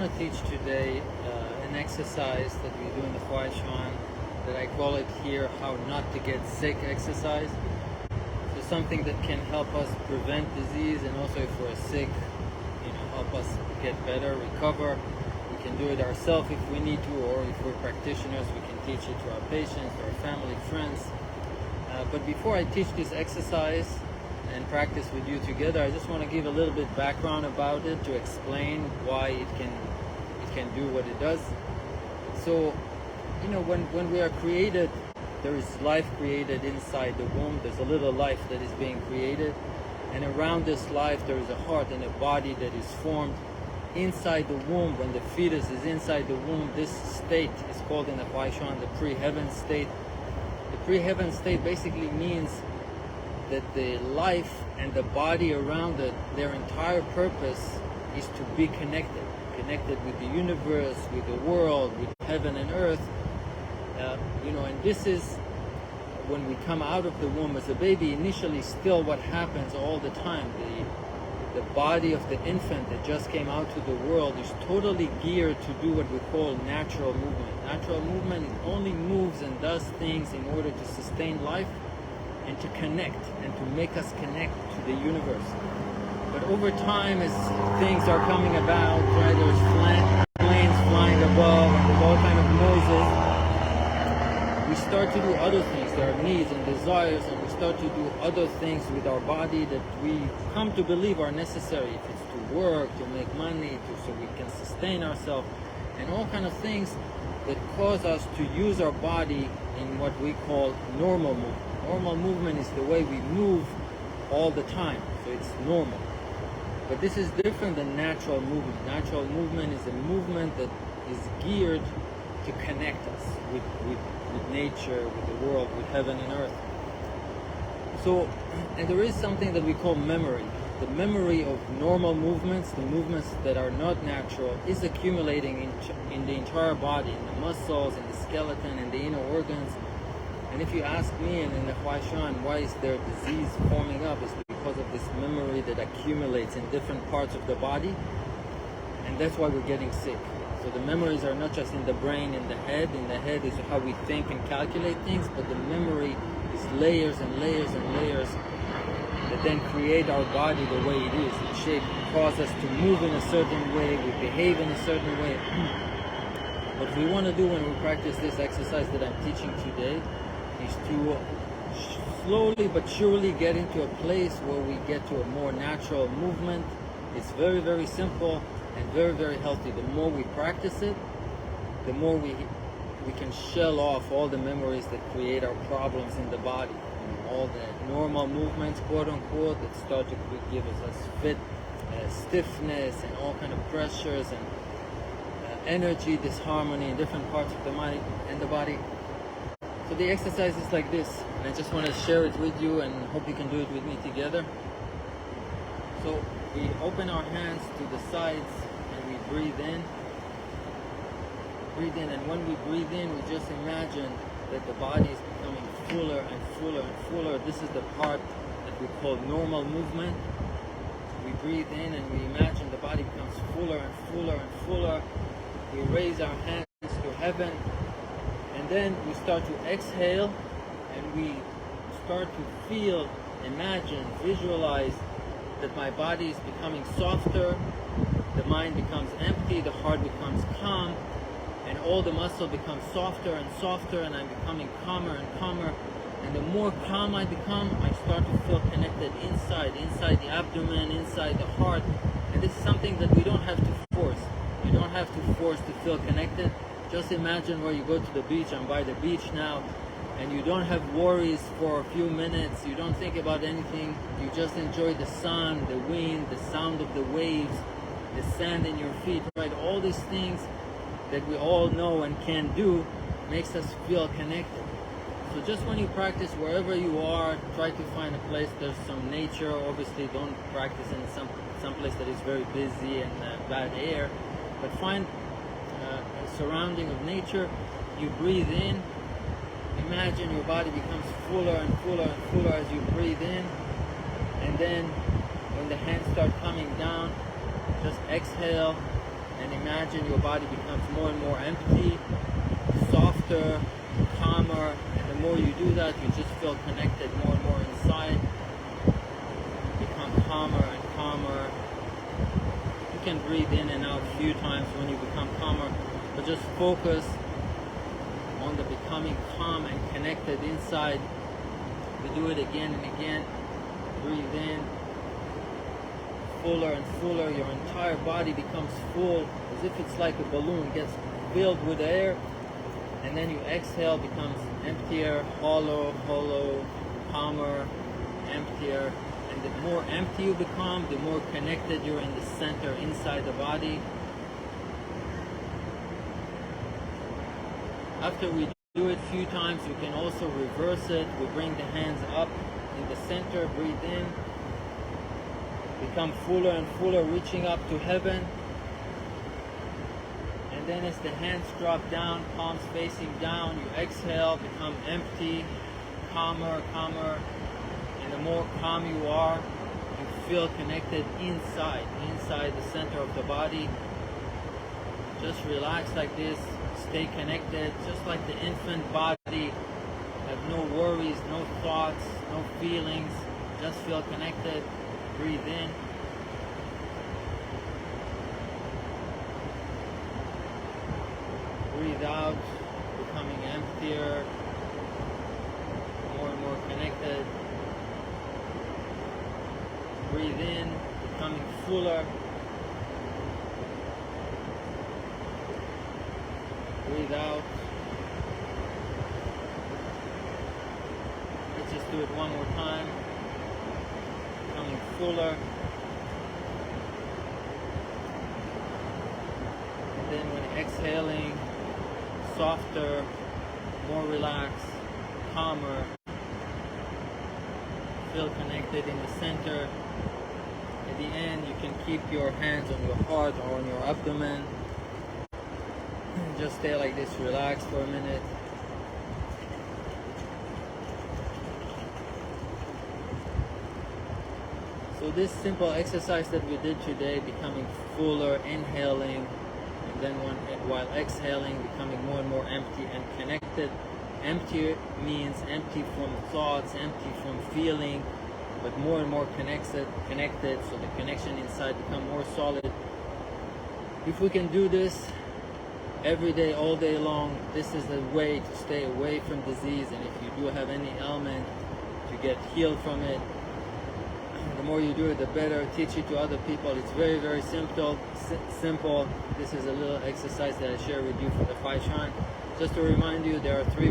want to teach today an exercise that we do in the Huaishuan that I call it here how not to get sick exercise. So something that can help us prevent disease, and also if we're sick, help us get better, recover. We can do it ourselves if we need to, or if we're practitioners, we can teach it to our patients, our family, friends. But before I teach this exercise and practice with you together, I just want to give a little bit background about it to explain why it can do what it does. So, when we are created, there is life created inside the womb. There's a little life that is being created, and around this life there is a heart and a body that is formed inside the womb. When the fetus is inside the womb, this state is called in the Huaishuan the pre-heaven state. The pre-heaven state basically means that the life and the body around it, their entire purpose is to be connected with the universe, with the world, with heaven and earth. And this is when we come out of the womb as a baby. Initially, still what happens all the time, the body of the infant that just came out to the world is totally geared to do what we call natural movement. Natural movement, it only moves and does things in order to sustain life and to connect and to make us connect to the universe. But over time, as things are coming about, right, there's planes flying above and there's all kind of noises, we start to do other things. There are needs and desires, and we start to do other things with our body that we come to believe are necessary. If it's to work, to make money, so we can sustain ourselves, and all kind of things that cause us to use our body in what we call normal movement. Normal movement is the way we move all the time, so it's normal. But this is different than natural movement. Natural movement is a movement that is geared to connect us with nature, with the world, with heaven and earth. So, and there is something that we call memory. The memory of normal movements, the movements that are not natural, is accumulating in the entire body, in the muscles, in the skeleton, in the inner organs. And if you ask me, and in the Huaishuan, why is there disease forming up, it's because of this memory that accumulates in different parts of the body, and that's why we're getting sick. So the memories are not just in the brain, in the head. In the head is how we think and calculate things, but the memory is layers and layers and layers that then create our body the way it is. The shape cause us to move in a certain way, we behave in a certain way. What we want to do when we practice this exercise that I'm teaching today is to slowly but surely get into a place where we get to a more natural movement. It's very, very simple and very, very healthy. The more we practice it, the more we can shell off all the memories that create our problems in the body. All the normal movements, quote unquote, that start to give us fit, stiffness, and all kind of pressures and energy, disharmony in different parts of the mind and the body. So the exercise is like this, and I just want to share it with you and hope you can do it with me together. So we open our hands to the sides and we breathe in. And when we breathe in, we just imagine that the body is becoming fuller and fuller and fuller. This is the part that we call normal movement. We breathe in and we imagine the body becomes fuller and fuller and fuller. We raise our hands to heaven, and then we start to exhale, and we start to feel, imagine, visualize that my body is becoming softer, the mind becomes empty, the heart becomes calm, and all the muscle becomes softer and softer, and I'm becoming calmer and calmer. And the more calm I become, I start to feel connected inside the abdomen, inside the heart. And this is something that we don't have to force. You don't have to force to feel connected. Just imagine where you go to the beach. I'm by the beach now, and you don't have worries for a few minutes. You don't think about anything. You just enjoy the sun, the wind, the sound of the waves, the sand in your feet, right? All these things that we all know and can do makes us feel connected. So just when you practice, wherever you are, try to find a place there's some nature. Obviously, don't practice in some place that is very busy and bad air, but find a surrounding of nature. You breathe in. Imagine your body becomes fuller and fuller and fuller as you breathe in, and then when the hands start coming down, just exhale and imagine your body becomes more and more empty, softer, calmer, and the more you do that, you just feel connected more and more inside, become calmer and calmer. You can breathe in and out a few times when you become calmer, but just focus on the becoming calm and connected inside. You do it again and again. Breathe in, fuller and fuller. Your entire body becomes full, as if it's like a balloon, gets filled with air, and then you exhale, becomes emptier, hollow, calmer, emptier. And the more empty you become, the more connected you're in the center, inside the body. After we do it a few times, you can also reverse it. We bring the hands up in the center, breathe in, become fuller and fuller, reaching up to heaven. And then as the hands drop down, palms facing down, you exhale, become empty, calmer. And the more calm you are, you feel connected inside the center of the body. Just relax like this, stay connected, just like the infant body. Have no worries, no thoughts, no feelings, just feel connected. Breathe in. Breathe out, becoming emptier, more and more connected. Breathe in, becoming fuller. Breathe out. Let's just do it one more time. Becoming fuller. And then when exhaling, softer, more relaxed, calmer. Feel connected in the center. At the end, you can keep your hands on your heart or on your abdomen. Just stay like this, relax for a minute. So this simple exercise that we did today, becoming fuller, inhaling, and then while exhaling, becoming more and more empty and connected. Empty means empty from thoughts, empty from feeling, but more and more connected, so the connection inside become more solid. If we can do this every day, all day long, this is the way to stay away from disease. And if you do have any ailment, to get healed from it, the more you do it, the better. Teach it to other people. It's very, very simple. This is a little exercise that I share with you for the Fai Shan. Just to remind you, there are 3